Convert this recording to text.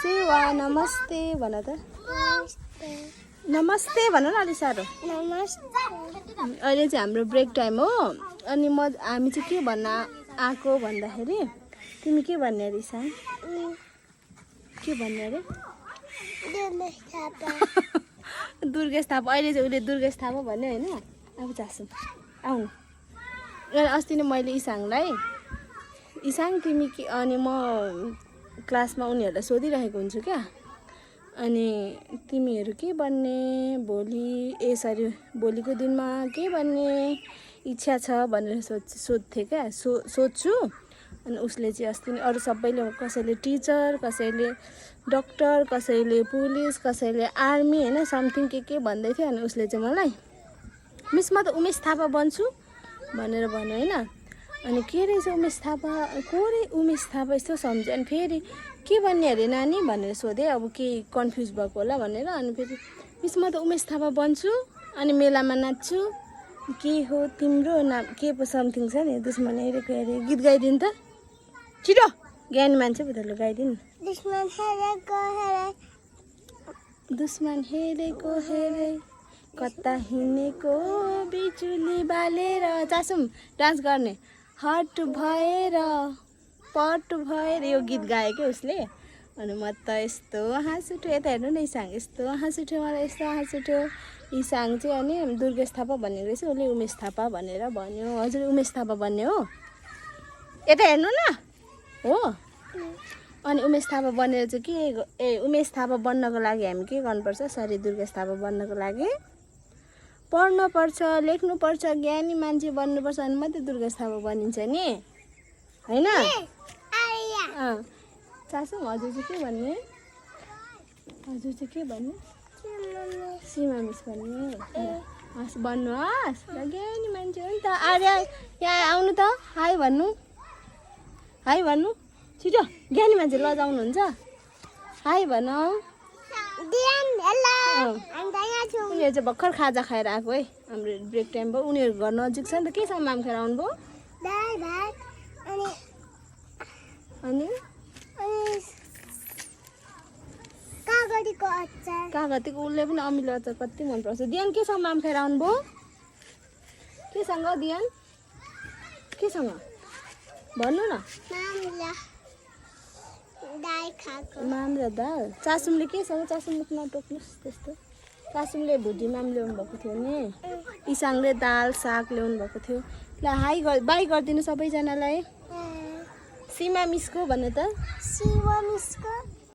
सेवा नमस्ते भन त नमस्ते भन न अलि साह्रो अहिले चाहिँ हाम्रो ब्रेक टाइम हो अनि हामी चाहिँ के भन्न आएको भन्दाखेरि तिमी के भन्ने अरे ईशान के भन्ने अरे दुर्गेश थापा अहिले चाहिँ उसले दुर्गेश थापा भन्यो होइन अब चासो आउनु अस्ति नै मैले इसाङलाई इसाङ तिमी के अनि म क्लासमा उनीहरूलाई सोधिरहेको हुन्छु क्या अनि तिमीहरू के भन्ने भोलि सरी भोलिको दिनमा के भन्ने इच्छा छ भनेर सोध्थेँ क्या सोध्छु अनि उसले चाहिँ अस्ति नै अरू सबैले कसैले टिचर कसैले डक्टर कसैले पुलिस कसैले आर्मी होइन समथिङ के भन्दै थियो अनि उसले चाहिँ मलाई मिस म त उमेश थापा बन्छु भनेर भन्यो होइन अनि के रहेछ उमेश थापा को रे उमेश थापा यस्तो सम्झ्यो अनि फेरि के भन्ने अरे नानी भनेर सोधेँ अब के कन्फ्युज भएको होला भनेर अनि फेरि मिस म त उमेश थापा बन्छु अनि मेलामा नाच्छु के हो तिम्रो नाम के पो समथिङ छ नि दुश्मन हेरेको हेरे गीत गाइदिनु त छिटो ज्ञानी मान्छे पो त ल गाइदिनु दुश्मन हेरेको हेरे कता हिँडेको बिजुली बालेर चासुम डान्स गर्ने हट भएर पट भएर यो गीत गायो क्या उसले अनि म त यस्तो हाँस उठ्यो यता हेर्नु न इसाङ यस्तो हाँस उठ्यो मलाई यस्तो हाँस उठ्यो इसाङ चाहिँ अनि दुर्गेश थापा भन्ने रहेछ उसले उमेश थापा भनेर भन्यो हजुर उमेश थापा भन्ने हो यता हेर्नु न हो अनि उमेश थापा बनेर चाहिँ के उमेश थापा बन्नको लागि हामी के गर्नुपर्छ सरी दुर्गेश थापा बन्नको लागि पढ्नुपर्छ लेख्नुपर्छ ज्ञानी मान्छे बन्नुपर्छ अनि मात्रै दुर्गेश थापा बनिन्छ नि होइन चासो हजुर चाहिँ के भन्ने हजुर चाहिँ के भन्ने सीमा मिस भन्ने हस् भन्नुहोस् र ज्ञानी मान्छे हो नि त आर्य यहाँ आउनु त हाई भन्नु छिटो ज्ञानी मान्छे लजाउनुहुन्छ हाई भनौँ उनीहरू चाहिँ भर्खर खाजा खाएर आएको है हाम्रो ब्रेक टाइम भयो उनीहरू घर नजिक छ नि त के सामान माम खाएर आउनुभयो अनि कागतीको उसले पनि अमिलो अचार कति मनपर्छ दियान केसँग माम खाएर आउनुभयो केसँग दियान केसँग भन्नु न माम र दाल चासुमले केसँग चासुमले नटोक्नुहोस् त्यस्तो चासुमले भुटी माम ल्याउनु भएको थियो नि इसाङले दाल साग ल्याउनु भएको थियो ल हाई बाई गरिदिनु सबैजनालाई सीमा मिसको भन्नु त सीमा मिसको